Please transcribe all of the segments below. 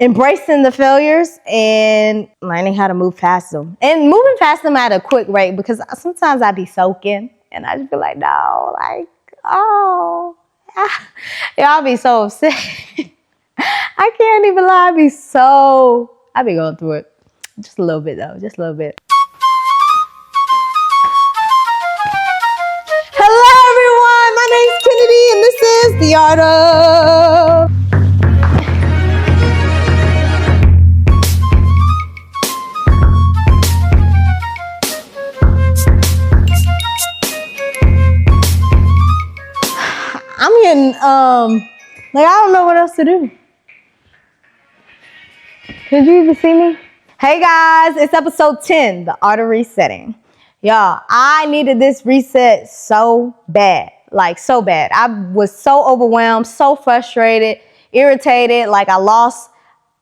embracing the failures and learning how to move past them. And moving past them at a quick rate, because sometimes I be soaking and I just be like, no, like, oh, y'all be so upset. I can't even lie, I be going through it. Just a little bit though, just a little bit. Hello everyone, my name's Kennedy and this is The Art of... I'm getting, like, I don't know what else to do. Could you even see me? Hey guys, it's episode 10, The Art of Resetting. Y'all, I needed this reset so bad, like so bad. I was so overwhelmed, so frustrated, irritated, like I lost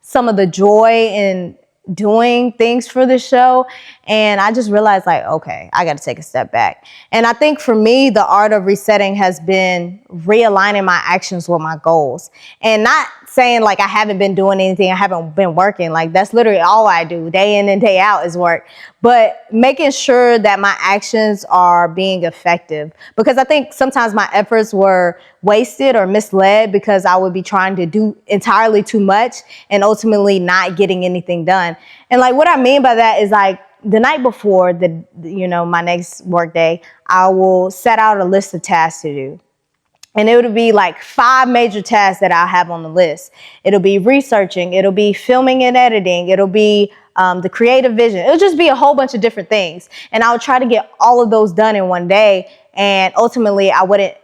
some of the joy in doing things for the show. And I just realized, like, okay, I got to take a step back. And I think for me, the art of resetting has been realigning my actions with my goals, and not saying like I haven't been doing anything, I haven't been working. Like that's literally all I do day in and day out is work, but making sure that my actions are being effective, because I think sometimes my efforts were wasted or misled because I would be trying to do entirely too much and ultimately not getting anything done. And like what I mean by that is like the night before my next work day, I will set out a list of tasks to do. And it would be like 5 major tasks that I have on the list. It'll be researching, it'll be filming and editing, it'll be the creative vision. It'll just be a whole bunch of different things. And I would try to get all of those done in one day. And ultimately, I wouldn't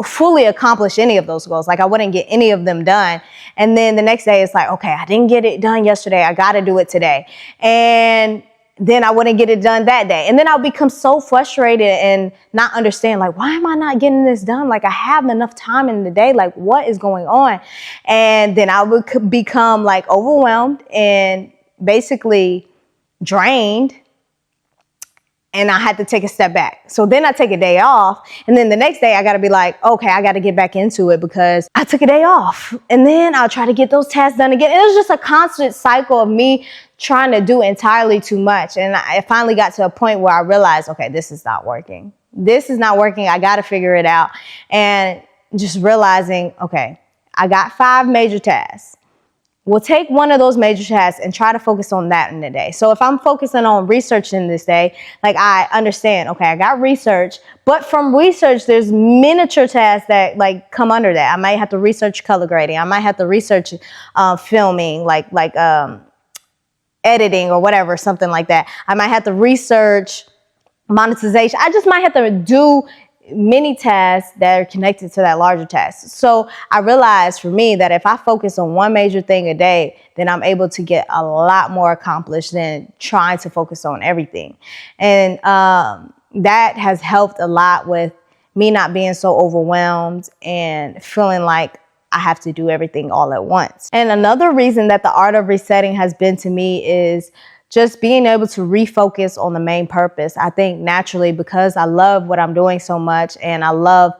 fully accomplish any of those goals. Like I wouldn't get any of them done. And then the next day, it's like, okay, I didn't get it done yesterday. I got to do it today. And then I wouldn't get it done that day. And then I'll become so frustrated and not understand, like, why am I not getting this done? Like, I have enough time in the day. Like, what is going on? And then I would become like overwhelmed and basically drained. And I had to take a step back. So then I take a day off. And then the next day I got to be like, okay, I got to get back into it because I took a day off. And then I'll try to get those tasks done again. It was just a constant cycle of me trying to do entirely too much. And I finally got to a point where I realized, okay, this is not working. This is not working. I got to figure it out. And just realizing, okay, I got 5 major tasks. We'll take one of those major tasks and try to focus on that in the day. So if I'm focusing on researching this day, like I understand, okay, I got research, but from research, there's miniature tasks that like come under that. I might have to research color grading. I might have to research filming, like editing or whatever, something like that. I might have to research monetization. I just might have to do many tasks that are connected to that larger task. So I realized for me that if I focus on one major thing a day, then I'm able to get a lot more accomplished than trying to focus on everything. And that has helped a lot with me not being so overwhelmed and feeling like I have to do everything all at once. And another reason that the art of resetting has been to me is just being able to refocus on the main purpose. I think naturally, because I love what I'm doing so much and I love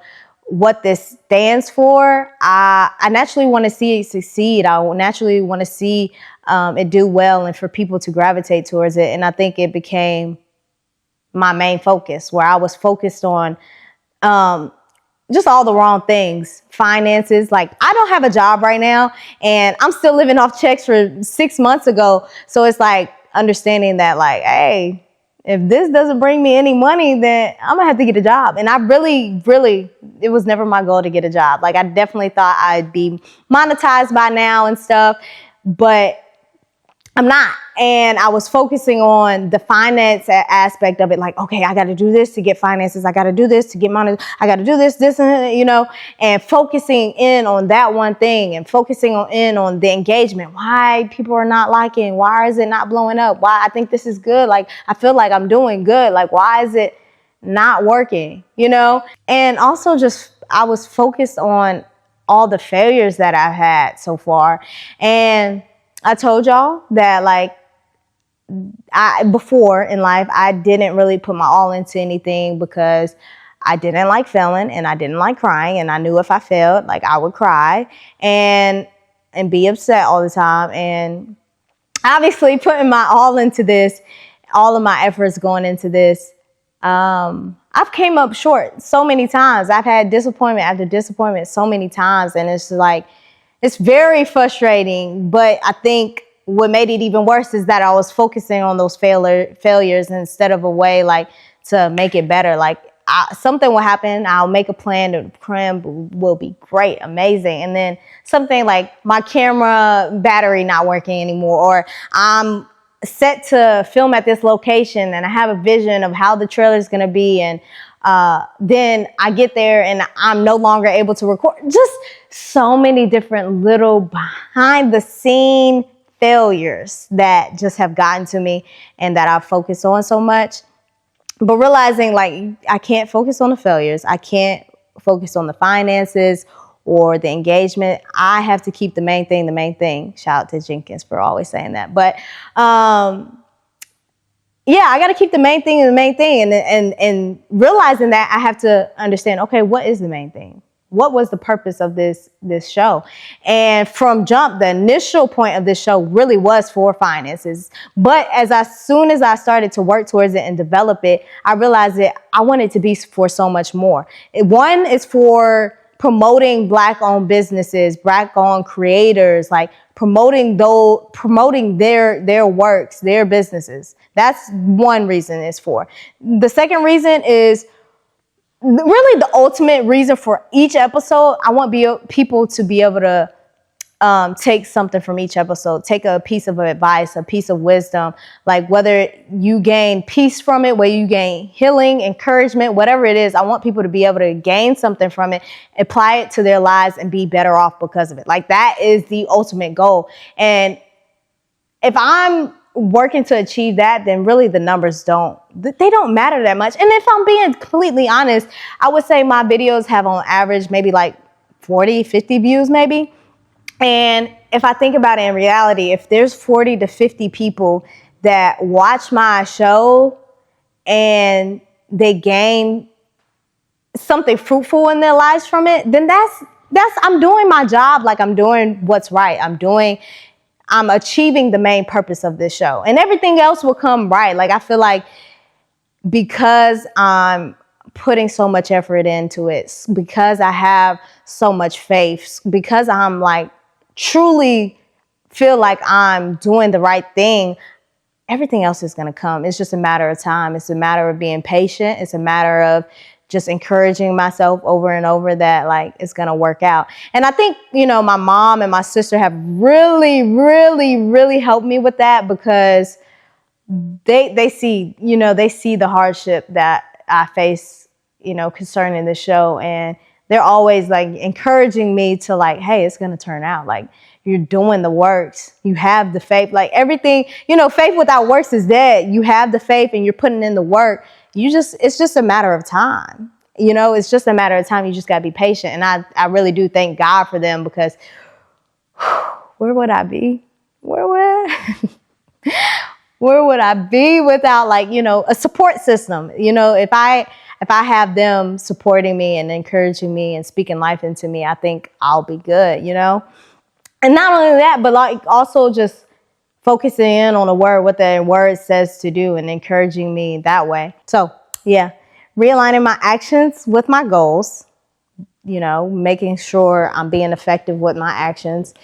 what this stands for, I naturally want to see it succeed. I naturally want to see it do well and for people to gravitate towards it. And I think it became my main focus, where I was focused on just all the wrong things. Finances, like I don't have a job right now and I'm still living off checks for 6 months ago. So it's like, understanding that like, hey, if this doesn't bring me any money, then I'm gonna have to get a job. And I really, it was never my goal to get a job. Like I definitely thought I'd be monetized by now and stuff, but I'm not. And I was focusing on the finance aspect of it. Like, okay, I got to do this to get finances. I got to do this to get money. I got to do this, and focusing in on that one thing and focusing in on the engagement. Why people are not liking? Why is it not blowing up? Why I think this is good. Like, I feel like I'm doing good. Like, why is it not working? And also just, I was focused on all the failures that I've had so far. And I told y'all that like before in life, I didn't really put my all into anything because I didn't like failing and I didn't like crying. And I knew if I failed, like I would cry. And and be upset all the time. And obviously putting my all into this, all of my efforts going into this, I've came up short so many times. I've had disappointment after disappointment so many times. And it's like, it's very frustrating. But I think what made it even worse is that I was focusing on those failures instead of a way like to make it better. Like something will happen. I'll make a plan. The plan will be great, amazing. And then something like my camera battery not working anymore, or I'm set to film at this location and I have a vision of how the trailer is going to be. And then I get there and I'm no longer able to record. Just so many different little behind the scene failures that just have gotten to me and that I've focused on so much. But realizing like I can't focus on the failures. I can't focus on the finances or the engagement. I have to keep the main thing the main thing. Shout out to Jenkins for always saying that. But yeah, I got to keep the main thing the main thing. And realizing that I have to understand, okay, what is the main thing? What was the purpose of this show? And from jump, the initial point of this show really was for finances. But as soon as I started to work towards it and develop it, I realized that I want it to be for so much more. One is for promoting Black-owned businesses, Black-owned creators, like promoting their works, their businesses. That's one reason it's for. The second reason is really the ultimate reason for each episode. I want people to be able to take something from each episode, take a piece of advice, a piece of wisdom, like whether you gain peace from it, whether you gain healing, encouragement, whatever it is. I want people to be able to gain something from it, apply it to their lives and be better off because of it. Like that is the ultimate goal. And if I'm working to achieve that, then really the numbers don't matter that much. And if I'm being completely honest, I would say my videos have on average maybe like 40, 50 views maybe. And if I think about it in reality, if there's 40 to 50 people that watch my show and they gain something fruitful in their lives from it, then that's I'm doing my job. Like I'm doing what's right. I'm achieving the main purpose of this show, and everything else will come right. Like I feel like because I'm putting so much effort into it, because I have so much faith, because I'm like truly feel like I'm doing the right thing, everything else is going to come. It's just a matter of time. It's a matter of being patient. It's a matter of just encouraging myself over and over that like it's going to work out. And I think, my mom and my sister have really, really, really helped me with that, because they see, they see the hardship that I face, concerning the show. And they're always like encouraging me to like, hey, it's going to turn out. Like you're doing the works. You have the faith, like everything, faith without works is dead. You have the faith and you're putting in the work. It's just a matter of time. It's just a matter of time. You just got to be patient. And I really do thank God for them, because where would I be? Where would I be without like, a support system? If I have them supporting me and encouraging me and speaking life into me, I think I'll be good, And not only that, but like also just focusing in on the word, what the word says to do, and encouraging me that way. So yeah, realigning my actions with my goals, making sure I'm being effective with my actions,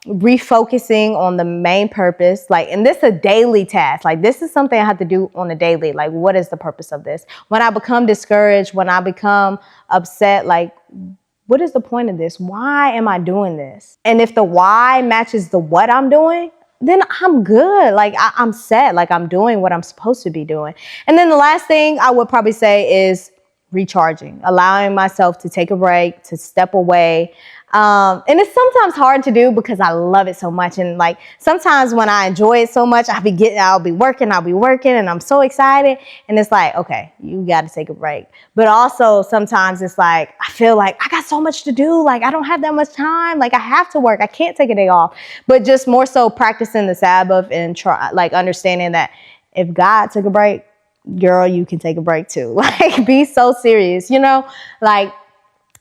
refocusing on the main purpose. And this is a daily task. Like this is something I have to do on a daily. Like, what is the purpose of this? When I become discouraged, when I become upset, like, what is the point of this? Why am I doing this? And if the why matches the what I'm doing, then I'm good. Like I'm set. Like I'm doing what I'm supposed to be doing. And then the last thing I would probably say is recharging, allowing myself to take a break, to step away. And it's sometimes hard to do because I love it so much. And like sometimes when I enjoy it so much, I'll be working and I'm so excited. And it's like, okay, you got to take a break. But also sometimes it's like, I feel like I got so much to do. Like I don't have that much time. Like I have to work. I can't take a day off. But just more so practicing the Sabbath and understanding that if God took a break, girl, you can take a break too. Like be so serious, like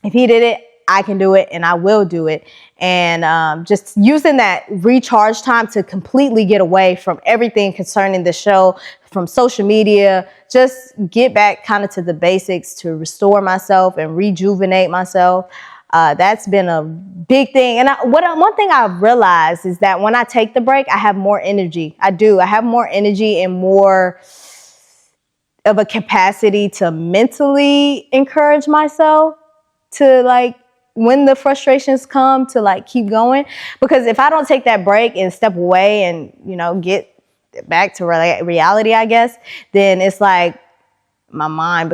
if he did it, I can do it and I will do it. And just using that recharge time to completely get away from everything concerning the show, from social media, just get back kind of to the basics to restore myself and rejuvenate myself. That's been a big thing. And one thing I've realized is that when I take the break, I have more energy. I do. I have more energy and more of a capacity to mentally encourage myself to, like, when the frustrations come, to like keep going. Because if I don't take that break and step away and, you know, get back to reality, I guess, then it's like my mind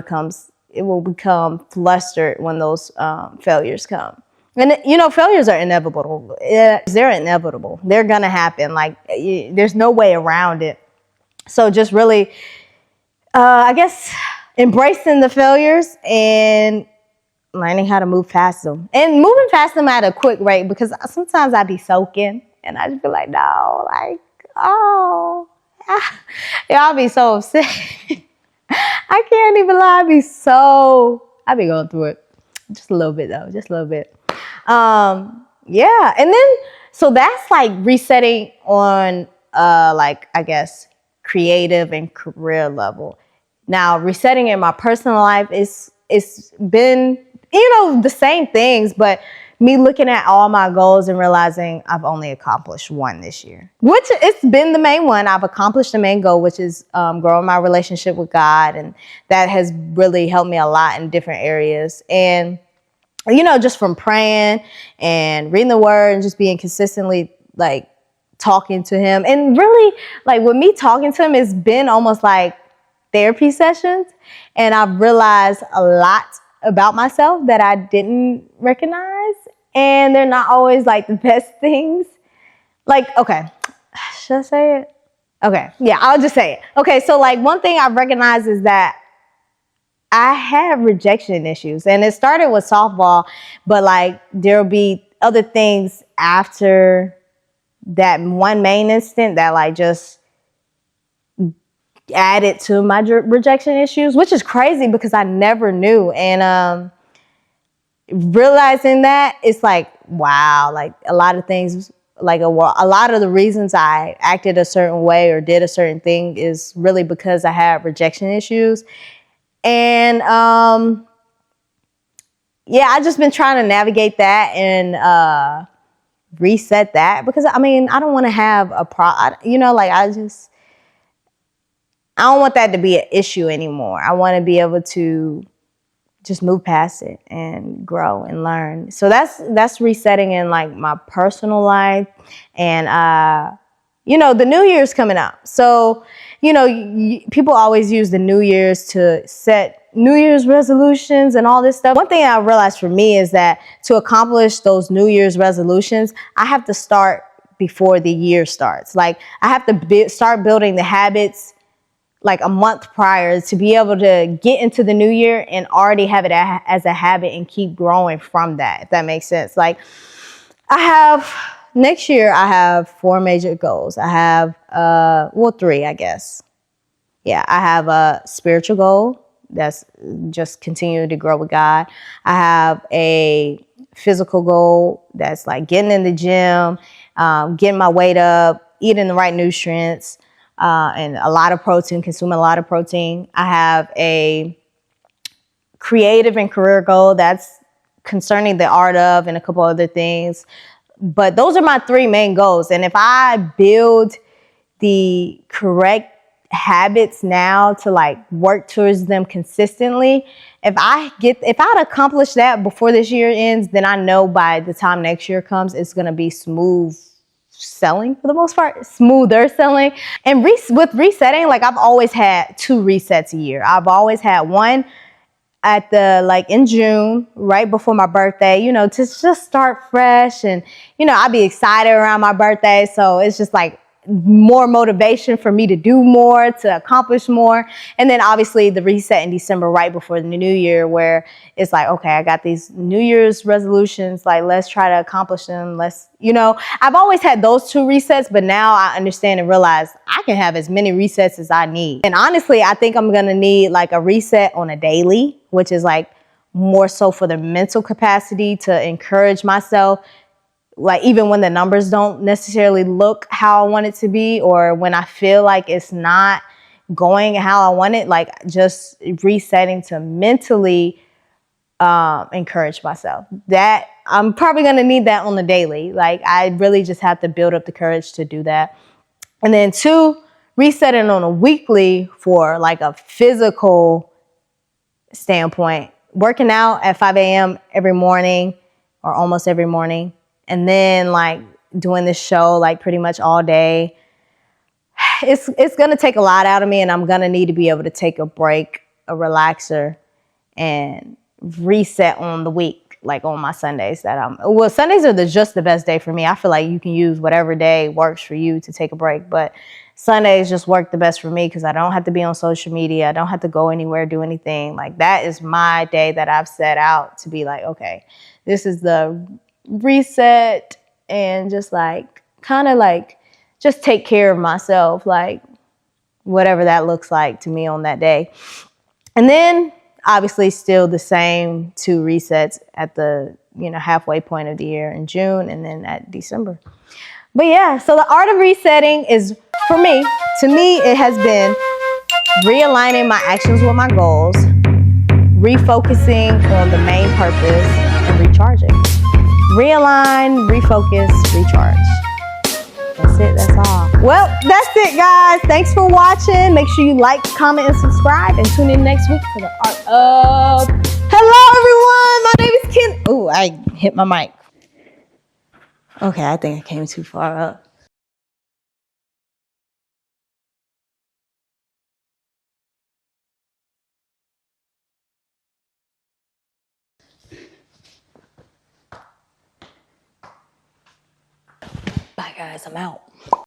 will become flustered when those failures come. And, you know, failures are inevitable. They're inevitable. They're going to happen. Like, there's no way around it. So just really, I guess, embracing the failures and learning how to move past them. And moving past them at a quick rate, because sometimes I be soaking and I just be like, no, like, oh, yeah, I'll be so upset. I can't even lie. I be going through it. Just a little bit though, just a little bit. Yeah. And then, so that's like resetting on, like, I guess, creative and career level. Now, resetting in my personal life it's been, you know, the same things, but me looking at all my goals and realizing I've only accomplished one this year, which it's been the main one. I've accomplished the main goal, which is growing my relationship with God. And that has really helped me a lot in different areas. And, you know, just from praying and reading the word and just being consistently, like, talking to him. And really, like, with me talking to him, it's been almost like therapy sessions. And I've realized a lot about myself that I didn't recognize. And they're not always like the best things. Like, okay, should I say it? Okay, yeah, I'll just say it. Okay, so like one thing I've recognized is that I have rejection issues. And it started with softball, but like there'll be other things after that one main instant that like just added to my rejection issues, which is crazy because I never knew. And realizing that, it's like, wow, like a lot of things, like a lot of the reasons I acted a certain way or did a certain thing is really because I had rejection issues. And yeah, I've just been trying to navigate that and reset that, because I mean, I don't want to have you know, like I don't want that to be an issue anymore. I want to be able to just move past it and grow and learn. So that's resetting in like my personal life. And, you know, the new year's coming up. So, you know, people always use the New Year's to set New Year's resolutions and all this stuff. One thing I realized for me is that to accomplish those New Year's resolutions, I have to start before the year starts. Like, I have to start building the habits like a month prior to be able to get into the new year and already have it as a habit and keep growing from that, if that makes sense. Like, next year I have 4 major goals. I have, 3, I guess. Yeah, I have a spiritual goal. That's just continue to grow with God. I have a physical goal. That's like getting in the gym, getting my weight up, eating the right nutrients, and a lot of protein, consuming a lot of protein. I have a creative and career goal that's concerning the art of and a couple other things. But those are my 3 main goals. And if I build the correct habits now to like work towards them consistently, if I'd accomplish that before this year ends, then I know by the time next year comes, it's going to be smooth selling for the most part, smoother selling. And with resetting, like I've always had 2 resets a year. I've always had one at in June, right before my birthday, you know, to just start fresh. And, you know, I'd be excited around my birthday. So it's just like more motivation for me to do more, to accomplish more. And then obviously the reset in December, right before the new year, where it's like, okay, I got these New Year's resolutions, like let's try to accomplish them. You know, I've always had those 2 resets, but now I understand and realize I can have as many resets as I need. And honestly, I think I'm going to need like a reset on a daily, which is like more so for the mental capacity to encourage myself. Like even when the numbers don't necessarily look how I want it to be, or when I feel like it's not going how I want it, like just resetting to mentally encourage myself. That I'm probably going to need that on the daily. Like I really just have to build up the courage to do that. And then 2, resetting on a weekly for like a physical standpoint, working out at 5 a.m. every morning or almost every morning. And then like doing this show like pretty much all day. It's going to take a lot out of me, and I'm going to need to be able to take a break, a relaxer, and reset on the week, like on my Sundays Sundays are just the best day for me. I feel like you can use whatever day works for you to take a break, but Sundays just work the best for me because I don't have to be on social media. I don't have to go anywhere, do anything. Like that is my day that I've set out to be like, okay, this is the reset, and just like kind of like just take care of myself, like whatever that looks like to me on that day. And then obviously still the same 2 resets at the, halfway point of the year in June and then at December. But yeah, so the art of resetting is, for me, to me, it has been realigning my actions with my goals, refocusing on the main purpose, and recharging. Realign, refocus, recharge. That's it, that's all. Well, that's it, guys. Thanks for watching. Make sure you like, comment, and subscribe, and tune in next week for the art of... Hello, everyone. My name is Ken. Oh, I hit my mic. Okay, I think I came too far up. Bye, guys. I'm out.